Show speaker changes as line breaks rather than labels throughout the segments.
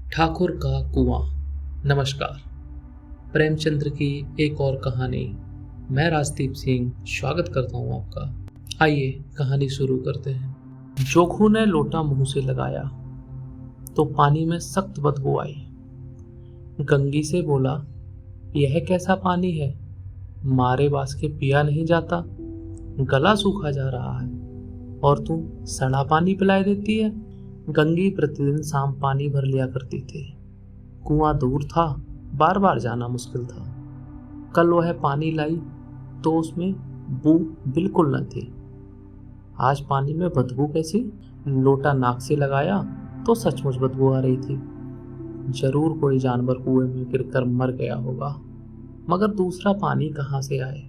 ठाकुर का कुआं। नमस्कार। प्रेमचंद्र की एक और कहानी। मैं राजदीप सिंह स्वागत करता हूँ आपका। आइए कहानी शुरू करते हैं। जोखू ने लोटा मुंह से लगाया तो पानी में सख्त बदबू आई। गंगी से बोला, यह कैसा पानी है? मारे बास के पिया नहीं जाता, गला सूखा जा रहा है और तू सड़ा पानी पिलाए देती है। गंगी प्रतिदिन शाम पानी भर लिया करती थी। कुआं दूर था, बार बार जाना मुश्किल था। कल वह पानी लाई तो उसमें बू बिल्कुल न थी। आज पानी में बदबू कैसी? लोटा नाक से लगाया तो सचमुच बदबू आ रही थी। जरूर कोई जानवर कुएं में गिरकर मर गया होगा, मगर दूसरा पानी कहाँ से आए?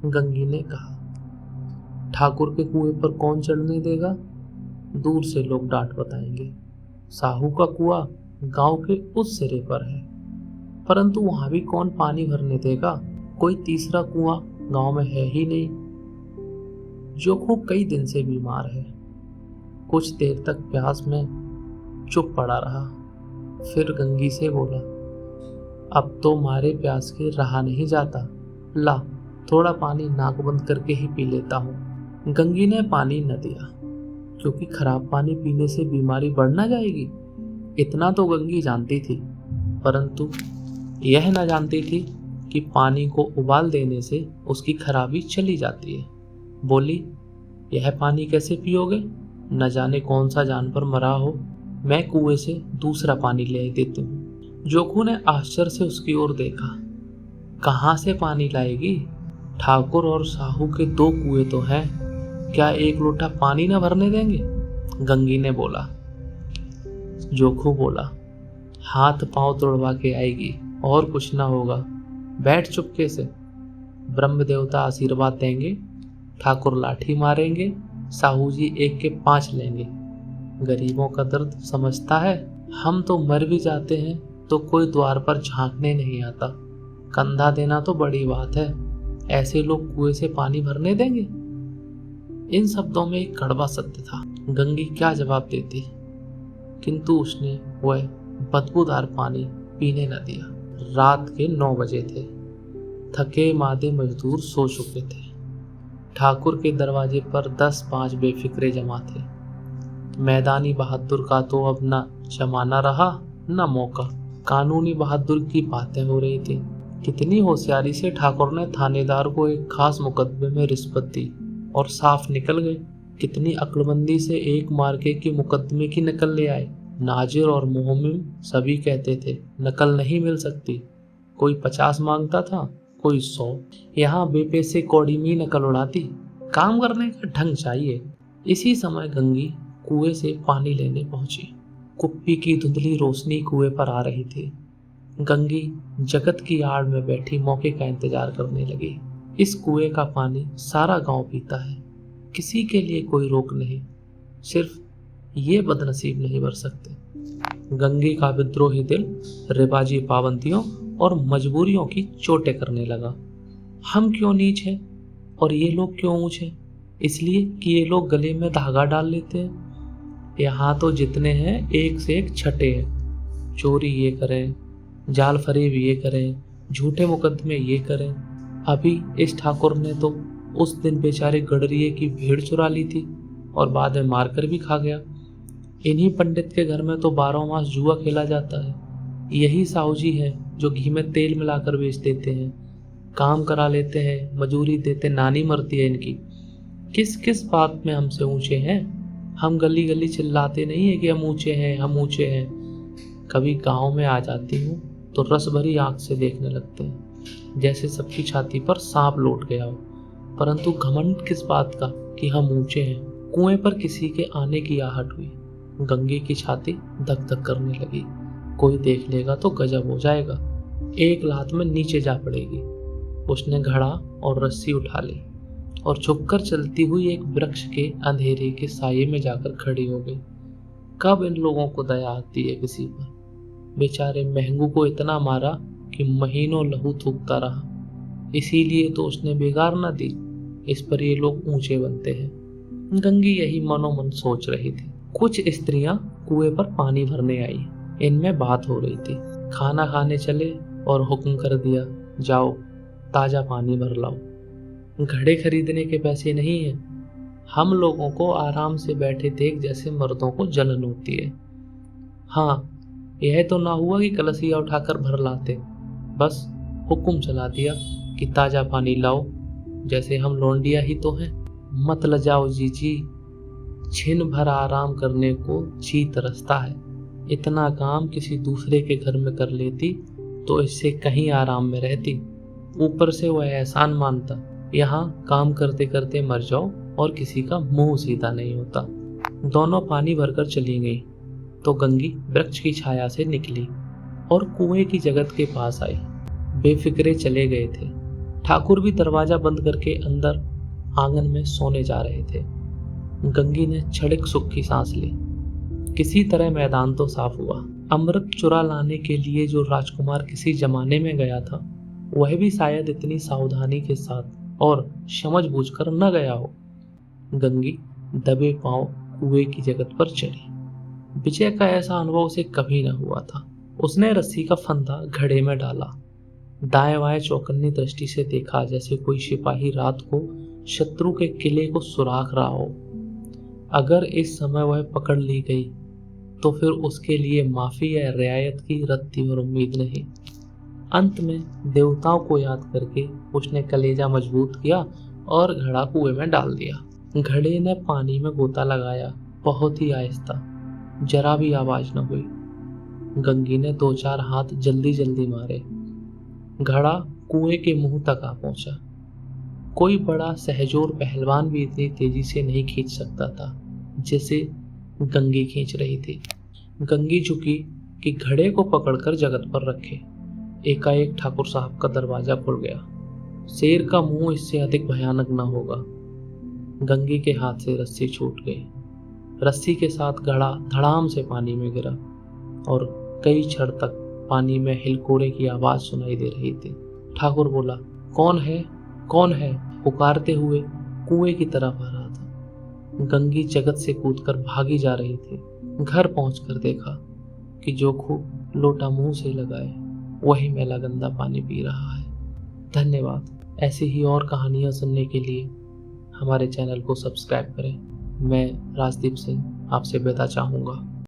गंगी ने कहा, ठाकुर के कुएं पर कौन चढ़ने देगा? दूर से लोग डांट बताएंगे। साहू का कुआं गांव के उस सिरे पर है, परंतु वहां भी कौन पानी भरने देगा? कोई तीसरा कुआं गांव में है ही नहीं। जोखू कई दिन से बीमार है। कुछ देर तक प्यास में चुप पड़ा रहा, फिर गंगी से बोला, अब तो मारे प्यास के रहा नहीं जाता। ला, थोड़ा पानी नाक बंद करके ही पी लेता हूँ। गंगी ने पानी न दिया, क्योंकि खराब पानी पीने से बीमारी बढ़ ना जाएगी। इतना तो गंगी जानती थी, परंतु यह न जानती थी कि पानी को उबाल देने से उसकी खराबी चली जाती है। बोली, यह पानी कैसे पियोगे? न जाने कौन सा जानवर मरा हो। मैं कुएं से दूसरा पानी ले देती हूँ। जोखू ने आश्चर्य से उसकी ओर देखा। कहाँ से पानी लाएगी? ठाकुर और साहू के दो कुएं तो हैं, क्या एक लोटा पानी न भरने देंगे? गंगी ने बोला। जोखू बोला, हाथ पांव तोड़वा के आएगी और कुछ ना होगा। बैठ चुपके से। ब्रह्म देवता आशीर्वाद देंगे, ठाकुर लाठी मारेंगे, साहू जी 1 के 5 लेंगे। गरीबों का दर्द समझता है। हम तो मर भी जाते हैं तो कोई द्वार पर झांकने नहीं आता। कंधा देना तो बड़ी बात है, ऐसे लोग कुएं से पानी भरने देंगे? इन शब्दों में एक कड़वा सत्य था। गंगी क्या जवाब देती, किंतु उसने वह बदबूदार पानी पीने न दिया। रात के 9 बजे थे। थके मादे मजदूर सो चुके थे। ठाकुर के दरवाजे पर 10-5 बेफिक्रे जमा थे। मैदानी बहादुर का तो अब न जमाना रहा न मौका। कानूनी बहादुर की बातें हो रही थी। कितनी होशियारी से ठाकुर ने थानेदार को एक खास मुकदमे में रिश्वत दी और साफ निकल गए। कितनी अक्लमंदी से एक मार्के की मुकदमे की नकल ले आए। नाजिर और मोहम्मिम सभी कहते थे नकल नहीं मिल सकती। कोई 50 मांगता था, कोई 100। यहाँ बेपैसे कौड़ी में नकल उड़ाती। काम करने का ढंग चाहिए। इसी समय गंगी कुएं से पानी लेने पहुंची। कुप्पी की धुंधली रोशनी कुएं पर आ रही थी। गंगी जगत की आड़ में बैठी मौके का इंतजार करने लगी। इस कुएं का पानी सारा गांव पीता है, किसी के लिए कोई रोक नहीं, सिर्फ ये बदनसीब नहीं भर सकते। गंगी का विद्रोही दिल रिवाजी पाबंदियों और मजबूरियों की चोटें करने लगा। हम क्यों नीच हैं और ये लोग क्यों ऊंच हैं? इसलिए कि ये लोग गले में धागा डाल लेते हैं। यहाँ तो जितने हैं एक से एक छठे हैं। चोरी ये करें, जाल फरेब ये करें, झूठे मुकदमे ये करें। अभी इस ठाकुर ने तो उस दिन बेचारे गडरिये की भेड़ चुरा ली थी और बाद में मारकर भी खा गया। इन्हीं पंडित के घर में तो 12 मास जुआ खेला जाता है। यही साहू जी है जो घी में तेल मिलाकर बेच देते हैं, काम करा लेते हैं, मजूरी देते, नानी मरती है इनकी। किस किस बात में हमसे ऊंचे हैं? हम गली गली चिल्लाते नहीं है कि हम ऊंचे हैं, हम ऊंचे हैं। कभी गांव में आ जाती हूँ तो रस भरी आंख से देखने लगते हैं, जैसे सबकी छाती पर सांप लौट गया हो। परंतु घमंड किस बात का कि हम ऊंचे हैं? कुएं पर किसी के आने की आहट हुई। गंगी की छाती धक धक करने लगी। कोई देख लेगा तो गजब हो जाएगा, एक लात में नीचे जा पड़ेगी। उसने घड़ा और रस्सी उठा ली और झुककर चलती हुई एक वृक्ष के अंधेरे के साये में जाकर खड़ी हो गई। कब इन लोगों को दया आती है किसी पर? बेचारे महंगू को इतना मारा कि महीनों लहू थूकता रहा। इसीलिए तो उसने बेगार न दी। इस पर ये लोग ऊंचे बनते हैं। गंगी यही मनोमन सोच रही थी। कुछ स्त्रियां कुएं पर पानी भरने आई। इनमें बात हो रही थी। खाना खाने चले और हुक्म कर दिया, जाओ ताजा पानी भर लाओ। घड़े खरीदने के पैसे नहीं है। हम लोगों को आराम से बैठे देख जैसे मर्दों को जलन होती है। हाँ, यह तो ना हुआ कि कलसिया उठाकर भर लाते, बस हुक्म चला दिया कि ताजा पानी लाओ, जैसे हम लौंडिया ही तो हैं। मत लजाओ जीजी, छिन भर आराम करने को जी तरसता है। इतना काम किसी दूसरे के घर में कर लेती तो इससे कहीं आराम में रहती। ऊपर से वह एहसान मानता, यहाँ काम करते करते मर जाओ और किसी का मुंह सीधा नहीं होता। दोनों पानी भरकर चली गई तो गंगी वृक्ष की छाया से निकली और कुएं की जगत के पास आई। बेफिक्रे चले गए थे। ठाकुर भी दरवाजा बंद करके अंदर आंगन में सोने जा रहे थे। गंगी ने क्षणिक सुख की सांस ली। किसी तरह मैदान तो साफ हुआ। अमृत चुरा लाने के लिए जो राजकुमार किसी जमाने में गया था, वह भी शायद इतनी सावधानी के साथ और समझ बूझकर न गया हो। गंगी दबे पांव कुएं की जगत पर चढ़ी। विजय का ऐसा अनुभव उसे कभी न हुआ था। उसने रस्सी का फंदा घड़े में डाला, दाएं बाएं चौकन्नी दृष्टि से देखा, जैसे कोई सिपाही रात को शत्रु के किले को सुराख रहा हो। अगर इस समय वह पकड़ ली गई तो फिर उसके लिए माफी या रियायत की रत्ती और उम्मीद नहीं। अंत में देवताओं को याद करके उसने कलेजा मजबूत किया और घड़ा कुएं में डाल दिया। घड़े ने पानी में गोता लगाया, बहुत ही आहिस्ता, जरा भी आवाज न हुई। गंगी ने 2-4 हाथ जल्दी जल्दी मारे। घड़ा कुएं के मुंह तक आ पहुंचा। कोई बड़ा सहजोर पहलवान भी इतनी तेजी से नहीं खींच सकता था जैसे गंगी खींच रही थी। गंगी झुकी कि घड़े को पकड़कर जगत पर रखे। एकाएक ठाकुर साहब का दरवाजा खुल गया। शेर का मुंह इससे अधिक भयानक न होगा। गंगी के हाथ से रस्सी छूट गई। रस्सी के साथ घड़ा धड़ाम से पानी में गिरा और कई क्षण तक पानी में हिलकोरे की आवाज सुनाई दे रही थी। ठाकुर बोला, कौन है, कौन है, पुकारते हुए कुएं की तरफ आ रहा था। गंगी जगत से कूदकर भागी जा रही थी। घर पहुंचकर देखा कि जो खूब लोटा मुंह से लगाए वही मैला गंदा पानी पी रहा है। धन्यवाद। ऐसी ही और कहानियां सुनने के लिए हमारे चैनल को सब्सक्राइब करें। मैं राजदीप सिंह आपसे विदा चाहूँगा।